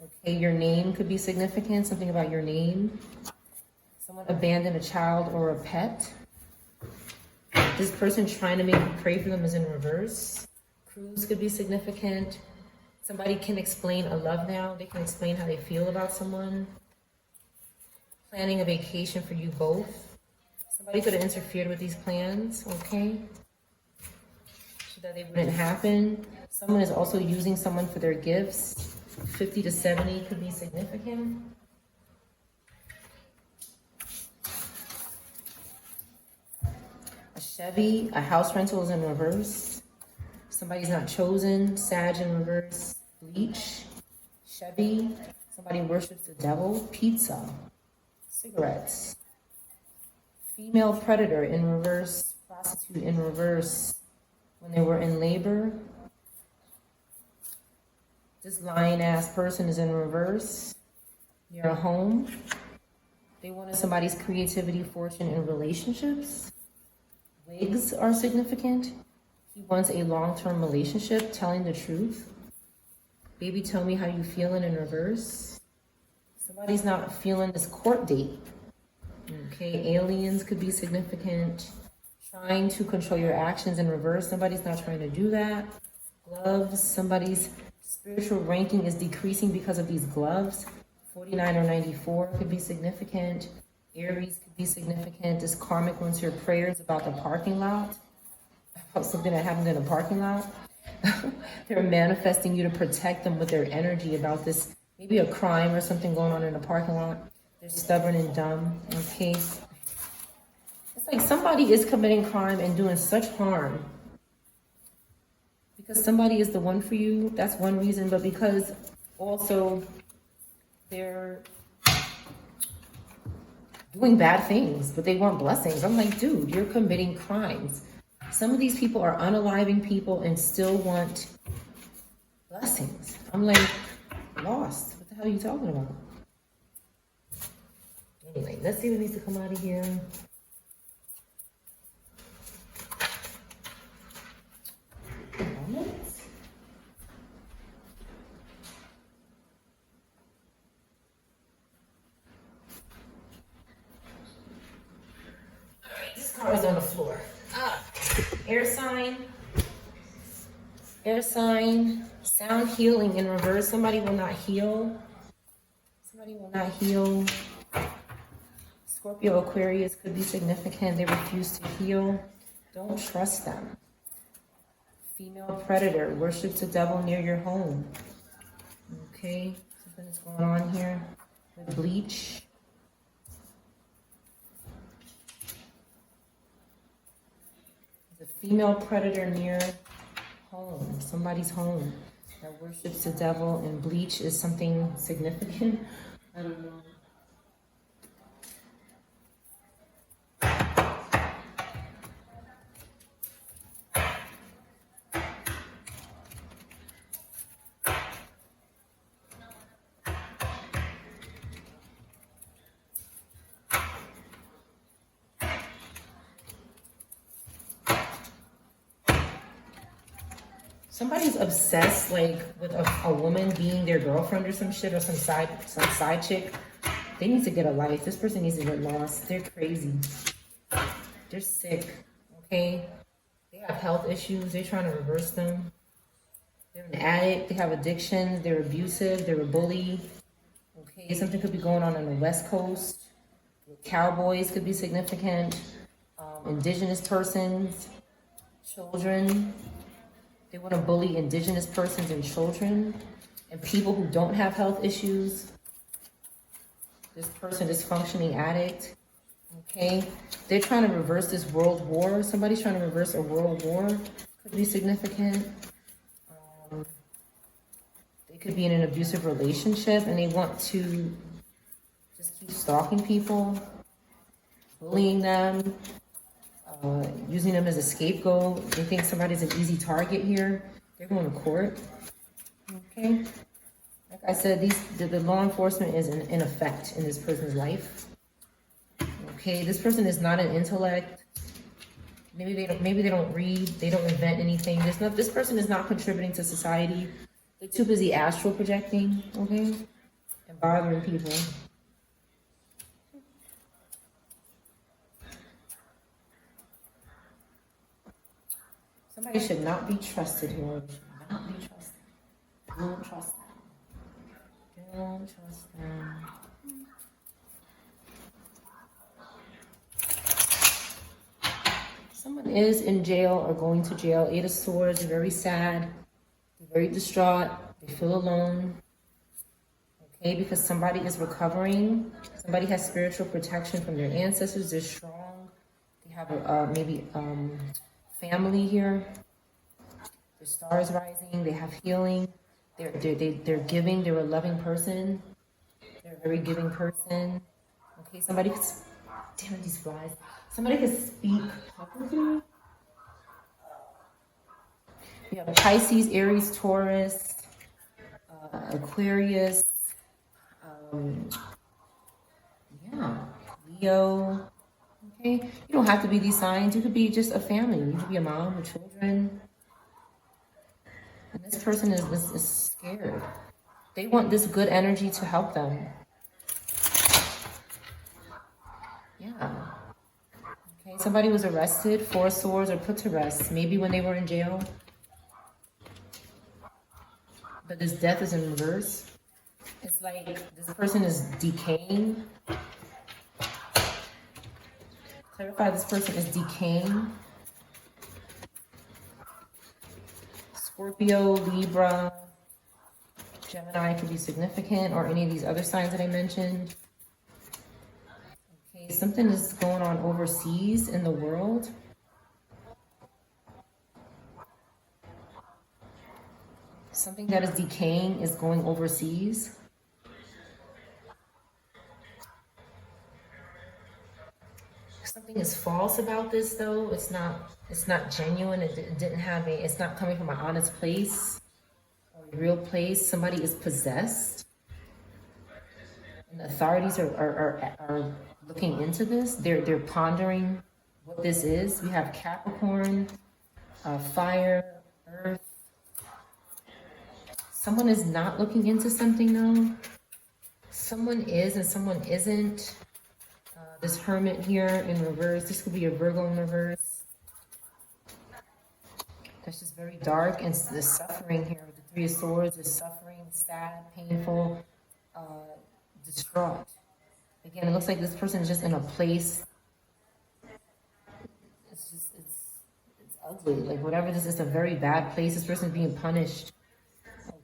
Okay, your name could be significant, something about your name. Someone abandoned a child or a pet. This person trying to make you pray for them is in reverse. Cruise could be significant. Somebody can explain a love now. They can explain how they feel about someone. Planning a vacation for you both. Somebody could have interfered with these plans, okay? So that they wouldn't happen. Someone is also using someone for their gifts. 50 to 70 could be significant. A Chevy, a house rental is in reverse. Somebody's not chosen. Sag in reverse. Bleach. Chevy. Somebody worships the devil. Pizza. Cigarettes. Female predator in reverse. Prostitute in reverse. When they were in labor. This lying-ass person is in reverse. Near a home. They wanted somebody's creativity, fortune, and relationships. Wigs are significant. He wants a long-term relationship, telling the truth. Baby, tell me how you feeling in reverse. Somebody's not feeling this court date. Okay, aliens could be significant. Trying to control your actions in reverse. Somebody's not trying to do that. Gloves, somebody's spiritual ranking is decreasing because of these gloves. 49 or 94 could be significant. Aries could be significant. This karmic wants your prayers about the parking lot. About something that happened in a parking lot. They're manifesting you to protect them with their energy about this, maybe a crime or something going on in a parking lot. They're stubborn and dumb, okay? It's like somebody is committing crime and doing such harm. Because somebody is the one for you, that's one reason, but because also they're doing bad things, but they want blessings. I'm like, dude, you're committing crimes. Some of these people are unaliving people and still want blessings. I'm like, lost. What the hell are you talking about? Anyway, let's see what needs to come out of here. This card is on the floor. Air sign, Air sign, sound healing in reverse. Somebody will not heal. Somebody will not heal. Scorpio, Aquarius could be significant. They refuse to heal. Don't trust them. Female predator worships the devil near your home. Okay, something is going on here with bleach. The female predator near home, somebody's home that worships the devil, and bleach is something significant. I don't know. Somebody's obsessed, like, with a woman being their girlfriend or some shit, or some side chick. They need to get a life. This person needs to get lost. They're crazy. They're sick, okay? They have health issues. They're trying to reverse them. They're an addict. They have addiction. They're abusive. They're a bully. Okay, something could be going on the West Coast. Cowboys could be significant. Indigenous persons, children. They want to bully indigenous persons and children and people who don't have health issues. This person is functioning addict. Okay, they're trying to reverse this world war. Somebody's trying to reverse a world war. Could be significant. They could be in an abusive relationship and they want to just keep stalking people, bullying them, using them as a scapegoat. They think somebody's an easy target here. They're going to court. Okay. Like I said, the law enforcement is in effect in this person's life. Okay, this person is not an intellect. Maybe they don't read. They don't invent anything. This person is not contributing to society. They're too busy astral projecting. Okay, and bothering people. Somebody should not be trusted here. Should not be trusted. Don't trust them. Don't trust them. Someone is in jail or going to jail. Eight of Swords, they're very sad. They're very distraught. They feel alone. Okay, because somebody is recovering. Somebody has spiritual protection from their ancestors. They're strong. They have maybe family here. The stars rising. They have healing. They're giving. They're a loving person. They're a very giving person. Okay, somebody could, damn it, these flies. Somebody could speak publicly. We have Pisces, Aries, Taurus, Aquarius, Leo. Okay, you don't have to be these signs. You could be just a family. You could be a mom with children. And this person is scared. They want this good energy to help them. Yeah. Okay, somebody was arrested, Four of Swords, or put to rest, maybe when they were in jail. But this death is in reverse. It's like this person is decaying. Clarify, this person is decaying. Scorpio, Libra, Gemini could be significant, or any of these other signs that I mentioned. Okay, something is going on overseas in the world. Something that is decaying is going overseas. Something is false about this, though. It's not genuine. It didn't have it's not coming from an honest place or a real place. Somebody is possessed. And the authorities are looking into this. They're pondering what this is. We have Capricorn, fire, earth. Someone is not looking into something, though. Someone is and someone isn't. This Hermit here in reverse. This could be a Virgo in reverse. That's just very dark, and the suffering here with the Three of Swords is suffering, sad, painful, distraught. Again, it looks like this person is just in a place. It's ugly. Like whatever this is, a very bad place. This person is being punished.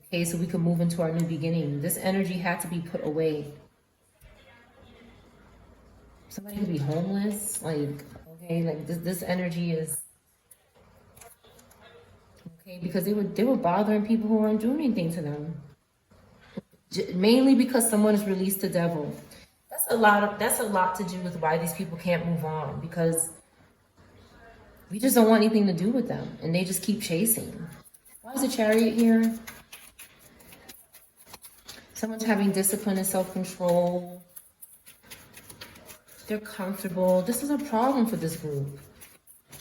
Okay, so we can move into our new beginning. This energy had to be put away. Somebody could be homeless. Like, okay, like this energy is okay because they were bothering people who weren't doing anything to them. Mainly because someone has released the devil. That's a lot to do with why these people can't move on, because we just don't want anything to do with them and they just keep chasing. Why is the Chariot here? Someone's having discipline and self-control. They're comfortable. This is a problem for this group.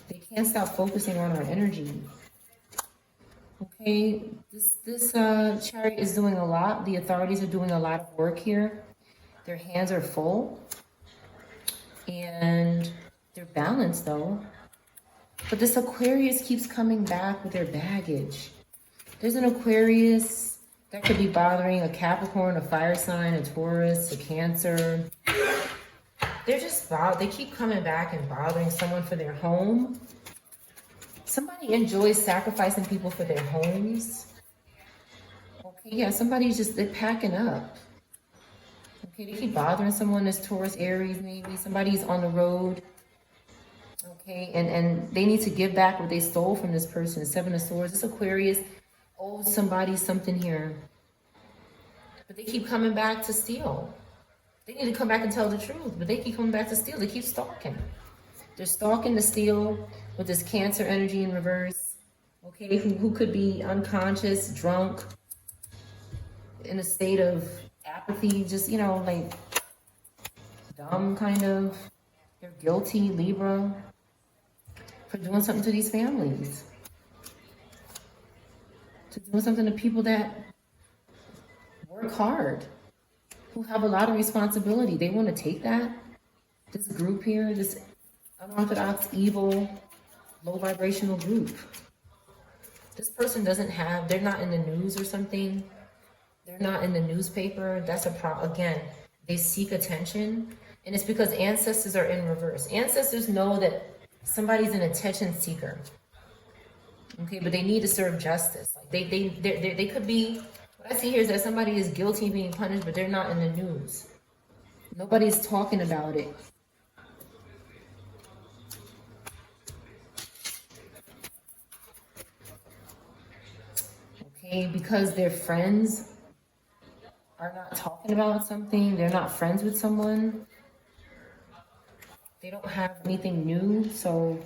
They can't stop focusing on our energy. Okay, this Chariot is doing a lot. The authorities are doing a lot of work here. Their hands are full. And they're balanced though. But this Aquarius keeps coming back with their baggage. There's an Aquarius that could be bothering a Capricorn, a fire sign, a Taurus, a Cancer. They keep coming back and bothering someone for their home. Somebody enjoys sacrificing people for their homes. Okay, yeah, they're packing up. Okay, they keep bothering someone that's Taurus, Aries, maybe. Somebody's on the road. Okay, and they need to give back what they stole from this person. Seven of Swords. This Aquarius owes somebody something here. But they keep coming back to steal. They need to come back and tell the truth, but they keep coming back to steal. They keep stalking. They're stalking to steal with this Cancer energy in reverse. Okay, who could be unconscious, drunk, in a state of apathy, just, like dumb kind of. They're guilty, Libra, for doing something to these families. To doing something to people that work hard, who have a lot of responsibility. They want to take that. This group here, this unorthodox, evil, low vibrational group. This person they're not in the news or something. They're not in the newspaper. That's a problem. Again, they seek attention. And it's because ancestors are in reverse. Ancestors know that somebody's an attention seeker. Okay, but they need to serve justice. Like they could be, what I see here is that somebody is guilty of being punished, but they're not in the news. Nobody's talking about it. Okay, because their friends are not talking about something, they're not friends with someone, they don't have anything new, so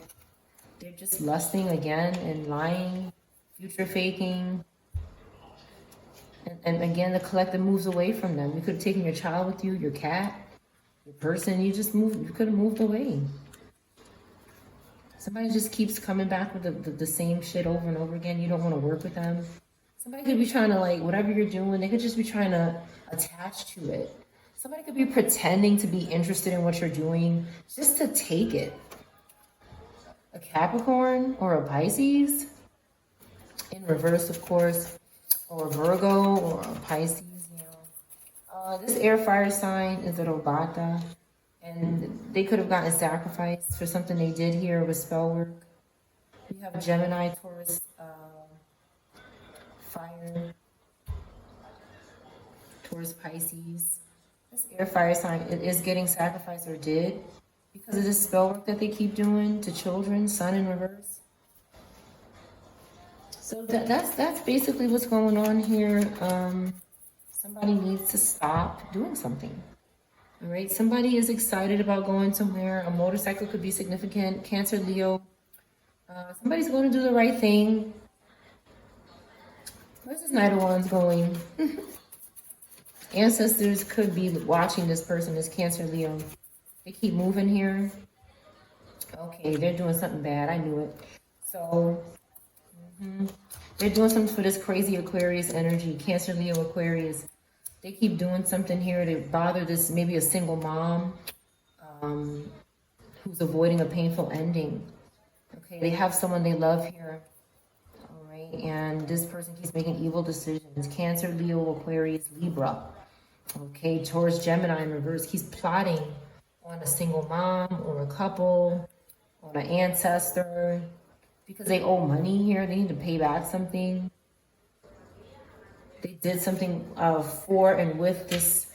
they're just lusting again and lying, future faking. And again, the collective moves away from them. You could have taken your child with you, your cat, your person, you could have moved away. Somebody just keeps coming back with the same shit over and over again. You don't want to work with them. Somebody could be trying to, like, whatever you're doing, they could just be trying to attach to it. Somebody could be pretending to be interested in what you're doing just to take it. A Capricorn or a Pisces, in reverse, of course, or a Virgo or a Pisces, this air fire sign is a Robata, and they could have gotten sacrificed for something they did here with spell work. We have Gemini, Taurus, fire, Taurus, Pisces. This air fire sign is getting sacrificed, or did, because of this spell work that they keep doing to children. Sun in reverse. So that's basically what's going on here. Somebody needs to stop doing something. All right, somebody is excited about going somewhere. A motorcycle could be significant. Cancer, Leo. Somebody's going to do the right thing. Where's this Knight of Wands going? Ancestors could be watching this person, this Cancer, Leo. They keep moving here. Okay, they're doing something bad. I knew it. So, they're doing something for this crazy Aquarius energy. Cancer, Leo, Aquarius. They keep doing something here to bother this, maybe a single mom who's avoiding a painful ending. Okay, they have someone they love here okay? And this person keeps making evil decisions. Cancer, Leo, Aquarius, Libra, okay? Taurus, Gemini in reverse keeps plotting on a single mom or a couple, on an ancestor, because they owe money here. They need to pay back something. They did something for and with this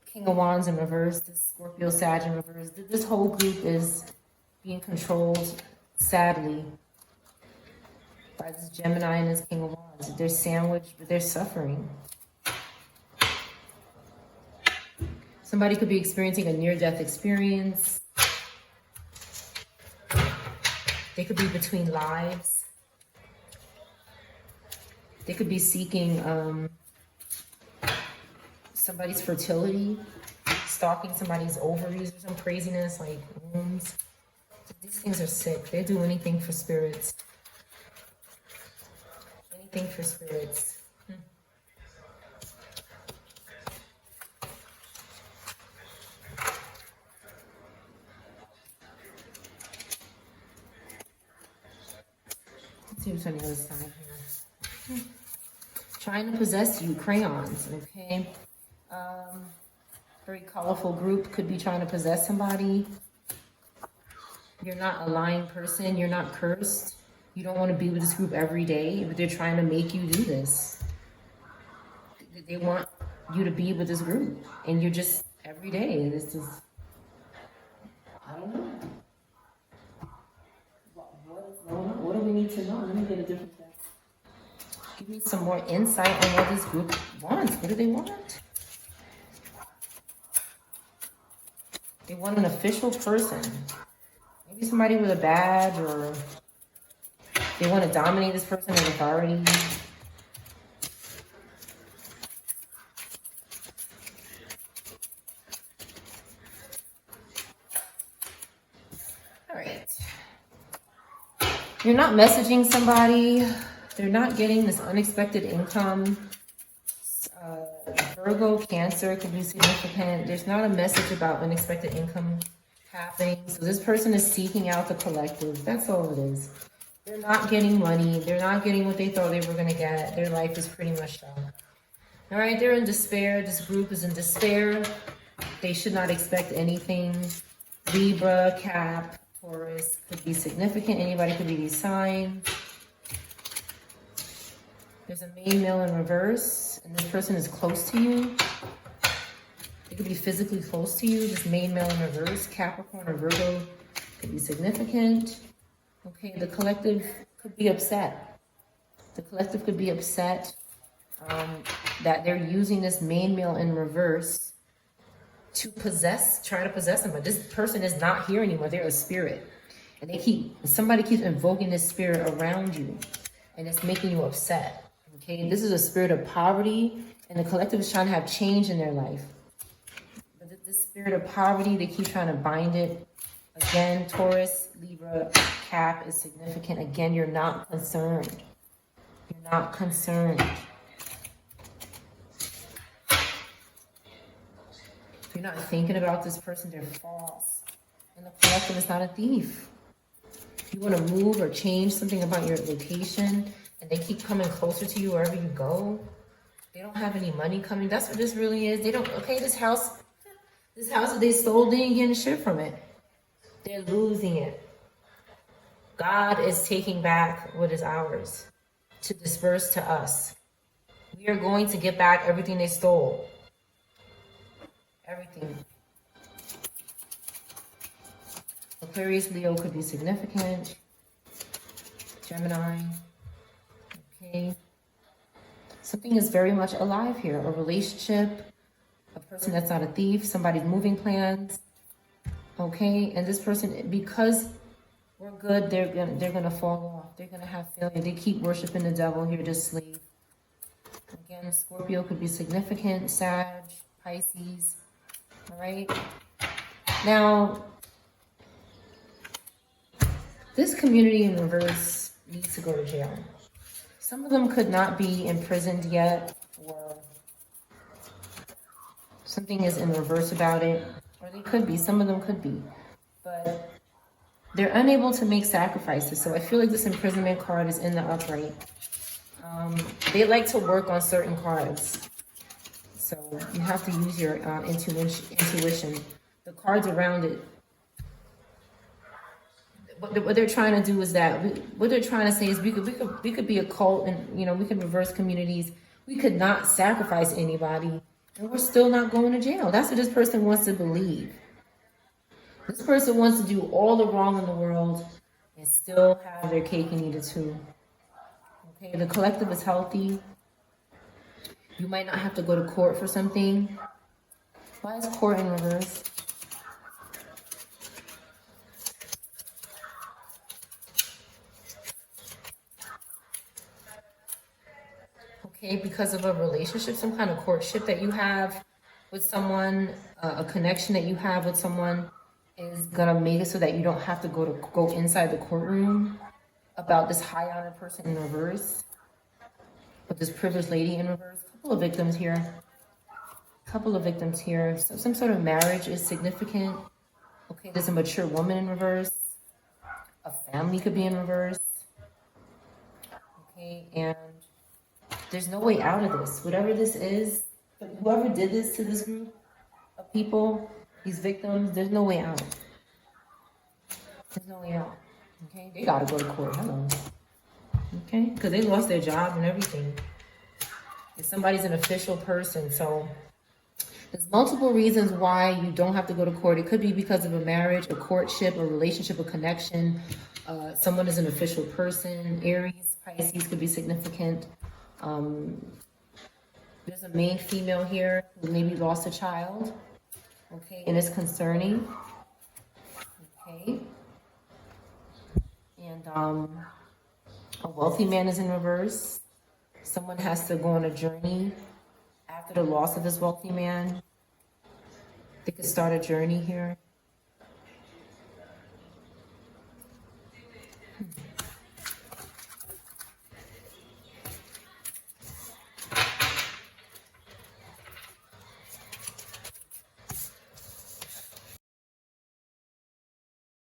King of Wands in reverse, this Scorpio, Sag in reverse. This whole group is being controlled, sadly, by this Gemini and this King of Wands. They're sandwiched, but they're suffering. Somebody could be experiencing a near-death experience. They could be between lives. They could be seeking somebody's fertility, stalking somebody's ovaries or some craziness like wombs. These things are sick. They do anything for spirits. Anything for spirits. Let's see what's on the other side here. Trying to possess you, crayons, okay? Very colorful group, could be trying to possess somebody. You're not a lying person, you're not cursed. You don't want to be with this group every day, but they're trying to make you do this. They want you to be with this group, and you're just every day. This is, I don't know. What do we need to know? Let me get a different thing. Give me some more insight on what this group wants. What do they want? They want an official person. Maybe somebody with a badge, or they want to dominate this person with authority. All right. You're not messaging somebody. They're not getting this unexpected income. Virgo, Cancer could be significant. There's not a message about unexpected income happening. So this person is seeking out the collective. That's all it is. They're not getting money. They're not getting what they thought they were going to get. Their life is pretty much done. All right, they're in despair. This group is in despair. They should not expect anything. Libra, Cap, Taurus could be significant. Anybody could be these signs. There's a main male in reverse, and this person is close to you. They could be physically close to you. This main male in reverse, Capricorn or Virgo, could be significant. Okay, the collective could be upset. The collective could be upset that they're using this main male in reverse to try to possess them. But this person is not here anymore. They're a spirit. And somebody keeps invoking this spirit around you, and it's making you upset. Okay, this is a spirit of poverty, and the collective is trying to have change in their life. But this spirit of poverty, they keep trying to bind it. Again, Taurus, Libra, Cap is significant. Again, you're not concerned. You're not concerned. If you're not thinking about this person, they're false. And the collective is not a thief. If you want to move or change something about your location, and they keep coming closer to you wherever you go, they don't have any money coming. That's what this really is. They don't, okay, this house that they sold, they ain't getting shit from it. They're losing it. God is taking back what is ours to disperse to us. We are going to get back everything they stole. Everything. Aquarius, Leo could be significant. Gemini. Okay. Something is very much alive here. A relationship, a person that's not a thief, somebody's moving plans. Okay, and this person, because we're good, they're gonna fall off. They're gonna have failure. They keep worshiping the devil here, just slave. Again, Scorpio could be significant. Sag, Pisces. All right. Now, this community in reverse needs to go to jail. Some of them could not be imprisoned yet, or something is in reverse about it, or they could be. Some of them could be, but they're unable to make sacrifices. So I feel like this imprisonment card is in the upright. They like to work on certain cards. So you have to use your intuition. The cards around it. What they're trying to do is that what they're trying to say is we could be a cult, and we could reverse communities. We could not sacrifice anybody, and we're still not going to jail. That's what this person wants to believe. This person wants to do all the wrong in the world and still have their cake and eat it too. Okay, the collective is healthy. You might not have to go to court for something. Why is court in reverse? Okay, because of a relationship, some kind of courtship that you have with someone, a connection that you have with someone is gonna make it so that you don't have to go inside the courtroom about this high honored person in reverse, with this privileged lady in reverse. Couple of victims here. So some sort of marriage is significant. Okay, there's a mature woman in reverse. A family could be in reverse. Okay, and there's no way out of this. Whatever this is, whoever did this to this group of people, these victims, there's no way out. There's no way out. Okay, they gotta go to court. Hello. Okay, because they lost their job and everything. If somebody's an official person, so there's multiple reasons why you don't have to go to court. It could be because of a marriage, a courtship, a relationship, a connection. Someone is an official person. Aries, Pisces could be significant. There's a main female here who maybe lost a child. Okay, and it's concerning. Okay. And a wealthy man is in reverse. Someone has to go on a journey after the loss of this wealthy man. They could start a journey here.